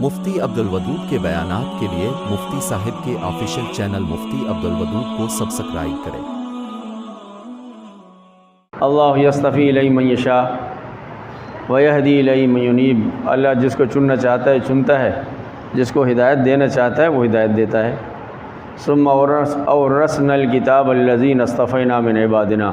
مفتی عبدالودود کے بیانات کے لیے مفتی صاحب کے آفیشیل چینل مفتی عبدالودود کو سبسکرائب کریں۔ اللہ یصطفی الیہ من یشاء ویہدی الیہ من ینیب۔ اللہ جس کو چننا چاہتا ہے چنتا ہے، جس کو ہدایت دینا چاہتا ہے وہ ہدایت دیتا ہے۔ ثم اورثنا الکتاب الذین اصطفینا من عبادنا،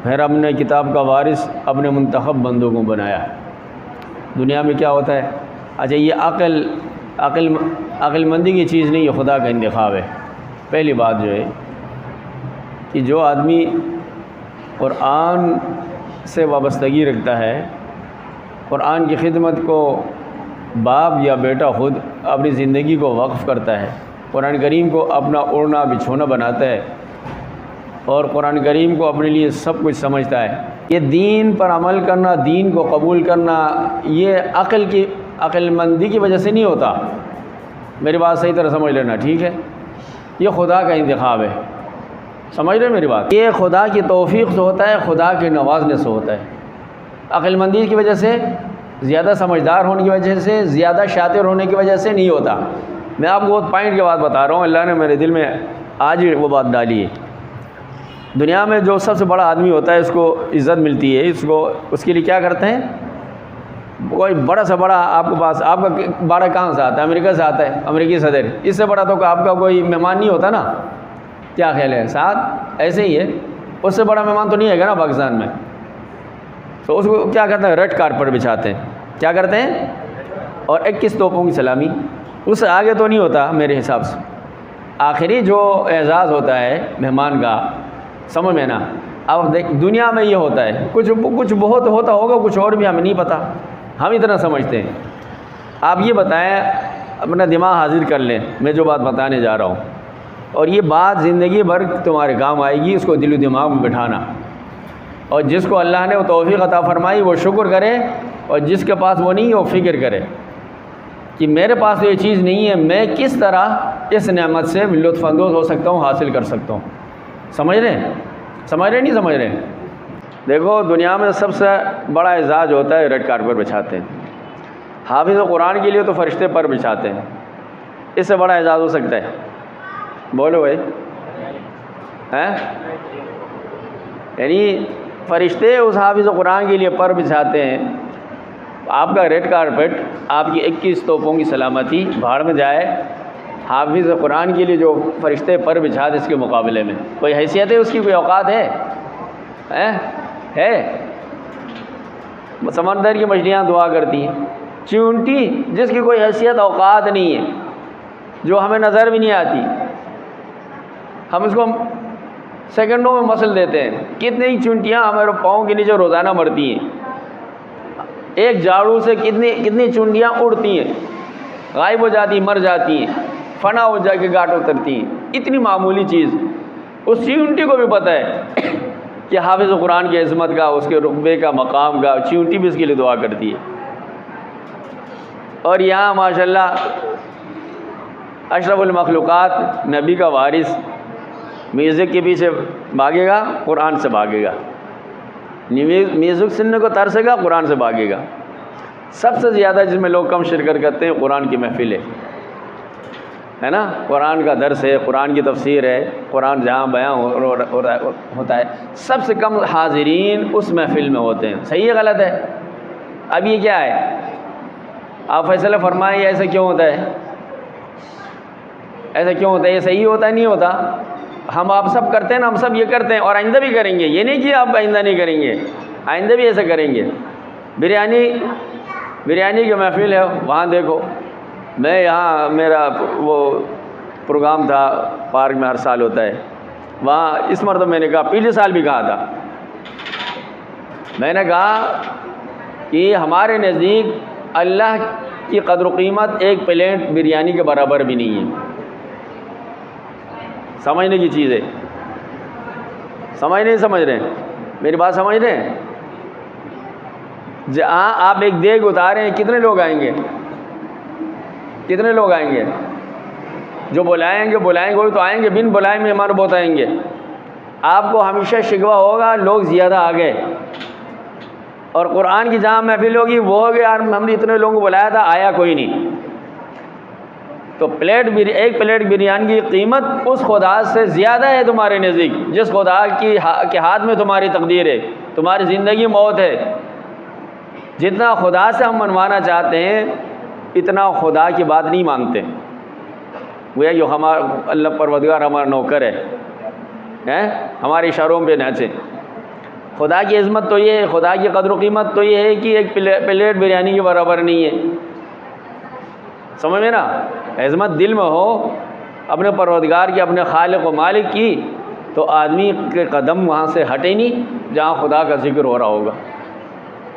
پھر ہم نے کتاب کا وارث اپنے منتخب بندوں کو بنایا ہے۔ دنیا میں کیا ہوتا ہے؟ اچھا، یہ عقل مندی کی چیز نہیں، یہ خدا کا انتخاب ہے۔ پہلی بات جو ہے کہ جو آدمی قرآن سے وابستگی رکھتا ہے، قرآن کی خدمت کو باپ یا بیٹا خود اپنی زندگی کو وقف کرتا ہے، قرآن کریم کو اپنا اوڑھنا بچھونا بناتا ہے اور قرآن کریم کو اپنے لیے سب کچھ سمجھتا ہے، یہ دین پر عمل کرنا، دین کو قبول کرنا، یہ عقل مندی کی وجہ سے نہیں ہوتا۔ میری بات صحیح طرح سمجھ لینا، ٹھیک ہے؟ یہ خدا کا انتخاب ہے، سمجھ رہے میری بات؟ یہ خدا کی توفیق سے ہوتا ہے، خدا کے نوازنے سے ہوتا ہے۔ عقل مندی کی وجہ سے، زیادہ سمجھدار ہونے کی وجہ سے، زیادہ شاطر ہونے کی وجہ سے نہیں ہوتا۔ میں آپ کو بہت پوائنٹ کی بات بتا رہا ہوں، اللہ نے میرے دل میں آج ہی وہ بات ڈالی ہے۔ دنیا میں جو سب سے بڑا آدمی ہوتا ہے اس کو عزت ملتی ہے، اس کے لیے کیا کرتے ہیں؟ کوئی بڑا سے بڑا آپ کے پاس، آپ کا بڑا کہاں سے آتا ہے؟ امریکہ سے آتا ہے، امریکی صدر، اس سے بڑا تو آپ کا کوئی مہمان نہیں ہوتا نا؟ کیا خیال ہے؟ ساتھ ایسے ہی ہے، اس سے بڑا مہمان تو نہیں ہے گا نا پاکستان میں۔ تو اس کو کیا کرتے ہیں؟ ریڈ کارپٹ بچھاتے ہیں، کیا کرتے ہیں؟ اور 21 توپوں کی سلامی، اس سے آگے تو نہیں ہوتا میرے حساب سے۔ آخری جو اعزاز ہوتا ہے مہمان کا، سمجھ میں نا؟ اب دیکھ، دنیا میں یہ ہوتا ہے، کچھ بہت ہوتا ہوگا، کچھ اور بھی ہمیں نہیں پتہ، ہم اتنا سمجھتے ہیں۔ آپ یہ بتائیں، اپنا دماغ حاضر کر لیں، میں جو بات بتانے جا رہا ہوں، اور یہ بات زندگی بھر تمہارے کام آئے گی، اس کو دل و دماغ میں بٹھانا۔ اور جس کو اللہ نے وہ توفیق عطا فرمائی وہ شکر کرے، اور جس کے پاس وہ نہیں ہے وہ فکر کرے کہ میرے پاس تو یہ چیز نہیں ہے، میں کس طرح اس نعمت سے لطف اندوز ہو سکتا ہوں، حاصل کر سکتا ہوں۔ سمجھ رہے ہیں؟ نہیں سمجھ رہے ہیں؟ دیکھو، دنیا میں سب سے بڑا اعزاز ہوتا ہے ریڈ کارپٹ بچھاتے ہیں۔ حافظ قرآن کے لیے تو فرشتے پر بچھاتے ہیں، اس سے بڑا اعزاز ہو سکتا ہے؟ بولو بھائی، ہیں؟ یعنی فرشتے اس حافظ قرآن کے لیے پر بچھاتے ہیں، آپ کا ریڈ کارپٹ، آپ کی 21 توپوں کی سلامتی بھاڑ میں جائے، حافظ قرآن کے لیے جو فرشتے پر بچھاتے اس کے مقابلے میں کوئی حیثیت ہے؟ اس کی کوئی اوقات ہے؟ سمندر کی مچھلیاں دعا کرتی ہیں، چیونٹی جس کی کوئی حیثیت اوقات نہیں ہے، جو ہمیں نظر بھی نہیں آتی، ہم اس کو سیکنڈوں میں مسل دیتے ہیں۔ کتنی چونٹیاں ہمارے پاؤں کے نیچے روزانہ مرتی ہیں، ایک جھاڑو سے کتنی چونٹیاں اڑتی ہیں، غائب ہو جاتی ہیں، مر جاتی ہیں، فنا ہو جا کے گاٹ اترتی ہیں۔ اتنی معمولی چیز اس چونٹی کو بھی پتہ ہے کہ حافظ قرآن کی عظمت کا، اس کے رتبے کا، مقام کا، چونٹی بھی اس کے لیے دعا کرتی ہے۔ اور یہاں ماشاءاللہ اشرف المخلوقات، نبی کا وارث، میوزک کے پیچھے بھاگے گا، قرآن سے بھاگے گا، میوزک سننے کو ترسے گا، قرآن سے بھاگے گا۔ سب سے زیادہ جس میں لوگ کم شرکت کرتے ہیں قرآن کی محفل ہے نا؟ قرآن کا درس ہے، قرآن کی تفسیر ہے، قرآن جہاں بیان ہوتا ہے، سب سے کم حاضرین اس محفل میں ہوتے ہیں۔ صحیح ہے غلط ہے؟ اب یہ کیا ہے؟ آپ فیصلہ فرمائیں، یہ ایسا کیوں ہوتا ہے؟ ایسا کیوں ہوتا ہے؟ یہ صحیح ہوتا ہے نہیں ہوتا؟ ہم آپ سب کرتے ہیں نا، ہم سب یہ کرتے ہیں اور آئندہ بھی کریں گے، یہ نہیں کہ آپ آئندہ نہیں کریں گے، آئندہ بھی ایسا کریں گے۔ بریانی کی محفل ہے، وہاں دیکھو، میں یہاں میرا وہ پروگرام تھا پارک میں، ہر سال ہوتا ہے وہاں، اس مرتبہ میں نے کہا، پچھلے سال بھی کہا تھا، میں نے کہا کہ ہمارے نزدیک اللہ کی قدر و قیمت ایک پلیٹ بریانی کے برابر بھی نہیں ہے۔ سمجھنے کی چیز ہے، سمجھ رہے ہیں میری بات؟ سمجھ رہے ہیں؟ جہاں آپ ایک دیگ اتاریں، کتنے لوگ آئیں گے؟ جو بلائیں گے وہی تو آئیں گے، بن بلائے مہمان بہت آئیں گے۔ آپ کو ہمیشہ شکوہ ہوگا لوگ زیادہ آ گئے، اور قرآن کی جہاں محفل ہوگی وہ ہوگی، یار ہم نے اتنے لوگوں کو بلایا تھا، آیا کوئی نہیں۔ تو ایک پلیٹ بریانی کی قیمت اس خدا سے زیادہ ہے تمہارے نزدیک جس خدا کے ہاتھ میں تمہاری تقدیر ہے، تمہاری زندگی موت ہے۔ جتنا خدا سے ہم منوانا چاہتے ہیں اتنا خدا کی بات نہیں مانتے۔ گویا کہ ہمارا اللہ پروردگار ہمارا نوکر ہے، ہمارے اشاروں پہ ناچے۔ خدا کی عظمت تو یہ ہے، خدا کی قدر و قیمت تو یہ ہے کہ ایک پلیٹ بریانی کے برابر نہیں ہے۔ سمجھ میں نا؟ عظمت دل میں ہو اپنے پروردگار کی، اپنے خالق و مالک کی، تو آدمی کے قدم وہاں سے ہٹے نہیں جہاں خدا کا ذکر ہو رہا ہوگا،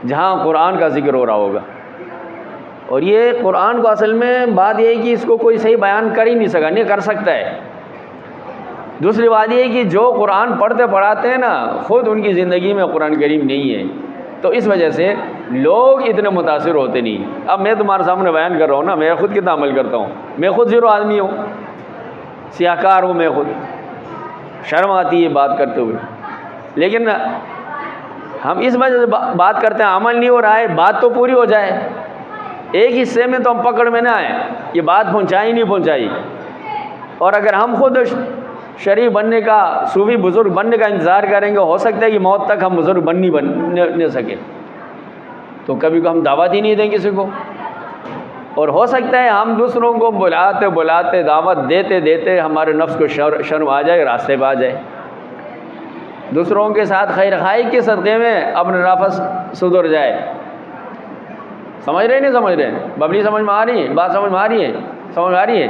جہاں قرآن کا ذکر ہو رہا ہوگا۔ اور یہ قرآن کو اصل میں بات یہ ہے کہ اس کو کوئی صحیح بیان کر ہی نہیں سکا، نہیں کر سکتا ہے۔ دوسری بات یہ ہے کہ جو قرآن پڑھتے پڑھاتے ہیں نا خود ان کی زندگی میں قرآن کریم نہیں ہے، تو اس وجہ سے لوگ اتنے متاثر ہوتے نہیں۔ اب میں تمہارے سامنے بیان کر رہا ہوں نا، میں خود کتنا عمل کرتا ہوں، میں خود زیرو آدمی ہوں، سیاہ کار ہوں، میں خود شرم آتی ہے بات کرتے ہوئے، لیکن ہم اس وجہ سے بات کرتے ہیں، عمل نہیں ہو رہا ہے، بات تو پوری ہو جائے۔ ایک حصے میں تو ہم پکڑ میں نہ آئیں، یہ بات پہنچائی نہیں پہنچائی۔ اور اگر ہم خود شریف بننے کا، صوفی بزرگ بننے کا انتظار کریں گے، ہو سکتا ہے کہ موت تک ہم بزرگ بن نہیں سکے، تو کبھی کو ہم دعوت ہی نہیں دیں کسی کو۔ اور ہو سکتا ہے ہم دوسروں کو بلاتے بلاتے، دعوت دیتے دیتے ہمارے نفس کو شرم آ جائے، راستے پہ آ جائے، دوسروں کے ساتھ خیر خواہی کے صدقے میں اپنے نفس سدھر جائے۔ سمجھ رہے نہیں سمجھ رہے؟ ببلی سمجھ میں آ رہی ہے بات؟ سمجھ میں آ رہی ہے؟ سمجھ میں آ رہی ہے؟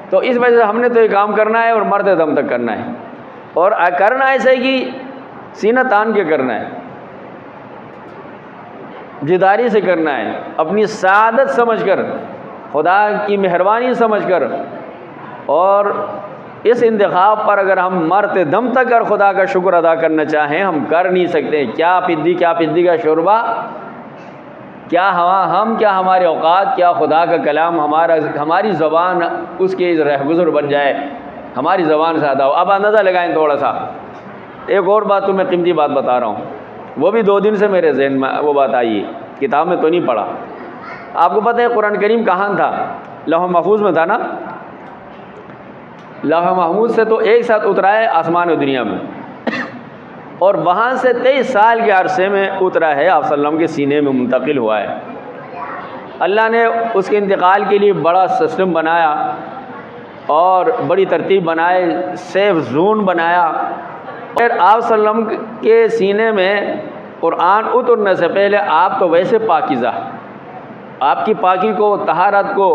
تو اس وجہ سے ہم نے تو یہ کام کرنا ہے اور مرتے دم تک کرنا ہے، اور کرنا ایسے کہ سینہ تان کے کرنا ہے، جداری سے کرنا ہے، اپنی سعادت سمجھ کر، خدا کی مہربانی سمجھ کر۔ اور اس انتخاب پر اگر ہم مرتے دم تک اگر خدا کا شکر ادا کرنا چاہیں ہم کر نہیں سکتے۔ کیا پدی کا شوربہ، کیا ہم کیا ہمارے اوقات، کیا خدا کا کلام ہماری زبان اس کے رہگزر بن جائے، ہماری زبان سے ادا ہو۔ اب اندازہ لگائیں تھوڑا سا۔ ایک اور بات تو میں قیمتی بات بتا رہا ہوں، وہ بھی 2 دن سے میرے ذہن میں وہ بات آئی ہے، کتاب میں تو نہیں پڑھا۔ آپ کو پتہ ہے قرآن کریم کہاں تھا؟ لوح محفوظ میں تھا نا؟ لوح محفوظ سے تو ایک ساتھ اترا ہے آسمان و دنیا میں، اور وہاں سے 23 سال کے عرصے میں اترا ہے، آپ صلی اللہ علیہ وسلم کے سینے میں منتقل ہوا ہے۔ اللہ نے اس کے انتقال کے لیے بڑا سسٹم بنایا اور بڑی ترتیب بنائے، سیف زون بنایا۔ اور آپ صلی اللہ علیہ وسلم کے سینے میں قرآن اترنے سے پہلے آپ تو ویسے پاکیزہ، آپ کی پاکی کو، طہارت کو،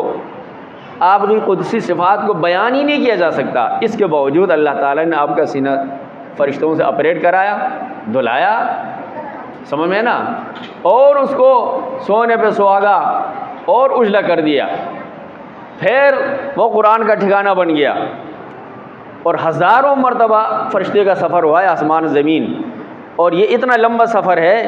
آپ کی قدسی صفات کو بیان ہی نہیں کیا جا سکتا۔ اس کے باوجود اللہ تعالیٰ نے آپ کا سینہ فرشتوں سے آپریٹ کرایا، دھلایا، سمجھ میں نا، اور اس کو سونے پہ سہاگا اور اجلا کر دیا، پھر وہ قرآن کا ٹھکانہ بن گیا، اور ہزاروں مرتبہ فرشتے کا سفر ہوا ہے آسمان زمین۔ اور یہ اتنا لمبا سفر ہے،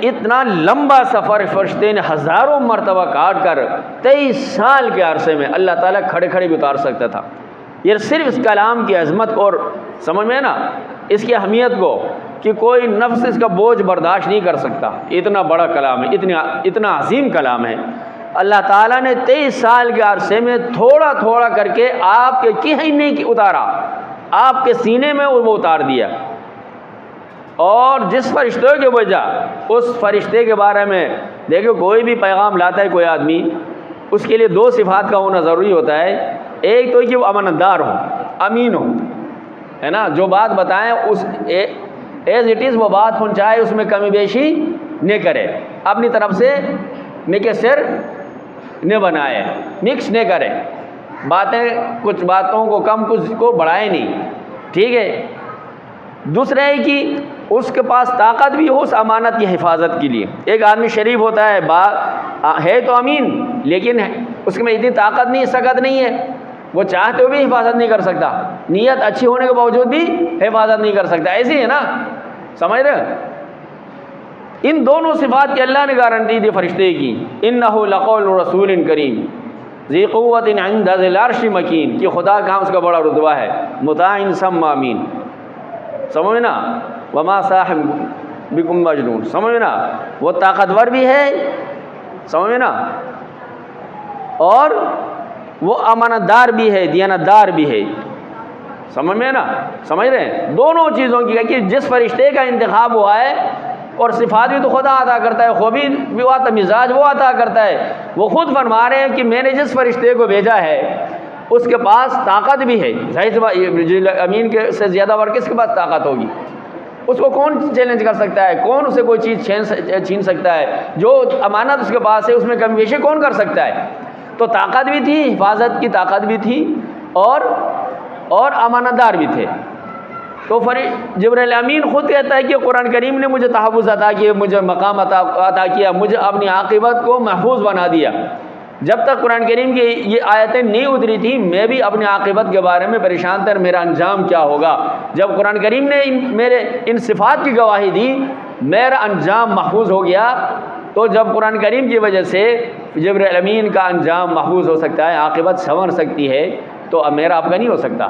اتنا لمبا سفر فرشتے نے ہزاروں مرتبہ کاٹ کر 23 سال کے عرصے میں اللہ تعالیٰ کھڑے کھڑے بھی اتار سکتا تھا۔ یہ صرف اس کلام کی عظمت اور سمجھ میں نا اس کی اہمیت کو، کہ کوئی نفس اس کا بوجھ برداشت نہیں کر سکتا، اتنا بڑا کلام ہے، اتنا عظیم کلام ہے۔ اللہ تعالیٰ نے 23 سال کے عرصے میں تھوڑا تھوڑا کر کے آپ کے کہیں نہیں اتارا، آپ کے سینے میں وہ اتار دیا۔ اور جس فرشتے کے وجہ اس فرشتے کے بارے میں دیکھو، کوئی بھی پیغام لاتا ہے کوئی آدمی، اس کے لیے 2 صفات کا ہونا ضروری ہوتا ہے۔ ایک تو کہ وہ امانتدار ہو، امین ہو، ہے نا، جو بات بتائیں اس ایز اٹ از وہ بات پہنچائے، اس میں کمی بیشی نہ کرے، اپنی طرف سے مکسر نہ بنائے، مکس نہ کرے، باتیں کچھ باتوں کو کم کچھ کو بڑھائے نہیں، ٹھیک ہے۔ دوسرا ہے کہ اس کے پاس طاقت بھی ہو اس امانت کی حفاظت کے لیے۔ ایک آدمی شریف ہوتا ہے، ہے تو امین، لیکن اس میں اتنی طاقت نہیں، سکت نہیں ہے، وہ چاہتے ہوئے بھی حفاظت نہیں کر سکتا، نیت اچھی ہونے کے باوجود بھی حفاظت نہیں کر سکتا، ایسی ہے نا، سمجھ رہے؟ ان دونوں صفات کی اللہ نے گارنٹی دی فرشتے کی، انہ لقول رسول کریم ذی قوت عند ذی العرش مکین، کہ خدا کا اس کا بڑا رتبہ ہے، مطاع ثم امین، سمجھ نا، وما صاحب بکم مجنون، سمجھ نا، وہ طاقتور بھی ہے، سمجھ نا، اور وہ امانت دار بھی ہے، دیانت دار بھی ہے۔ سمجھ میں نا، سمجھ رہے ہیں؟ دونوں چیزوں کی کہ جس فرشتے کا انتخاب ہوا ہے، اور صفات بھی تو خدا عطا کرتا ہے، خوبی بھی وہ عطا، مزاج وہ عطا کرتا ہے۔ وہ خود فرما رہے ہیں کہ میں نے جس فرشتے کو بھیجا ہے اس کے پاس طاقت بھی ہے۔ ظاہر سی بات، امین کے سے زیادہ اور کس کے پاس طاقت ہوگی؟ اس کو کون چیلنج کر سکتا ہے؟ کون اسے کوئی چیز چھین سکتا ہے؟ جو امانت اس کے پاس ہے اس میں کمی بیشی کون کر سکتا ہے؟ تو طاقت بھی تھی، حفاظت کی طاقت بھی تھی، اور امانت دار بھی تھے۔ تو جبرائیل امین خود کہتا ہے کہ قرآن کریم نے مجھے تحفظ عطا کیا، مجھے مقام عطا کیا، مجھے اپنی عاقبت کو محفوظ بنا دیا۔ جب تک قرآن کریم کی یہ آیتیں نہیں اتری تھیں میں بھی اپنی عاقبت کے بارے میں پریشان تھا، میرا انجام کیا ہوگا۔ جب قرآن کریم نے میرے ان صفات کی گواہی دی، میرا انجام محفوظ ہو گیا۔ تو جب قرآن کریم کی وجہ سے جبرائیل امین کا انجام محفوظ ہو سکتا ہے، عاقبت سنور سکتی ہے، تو اب میرا آپ کا نہیں ہو سکتا۔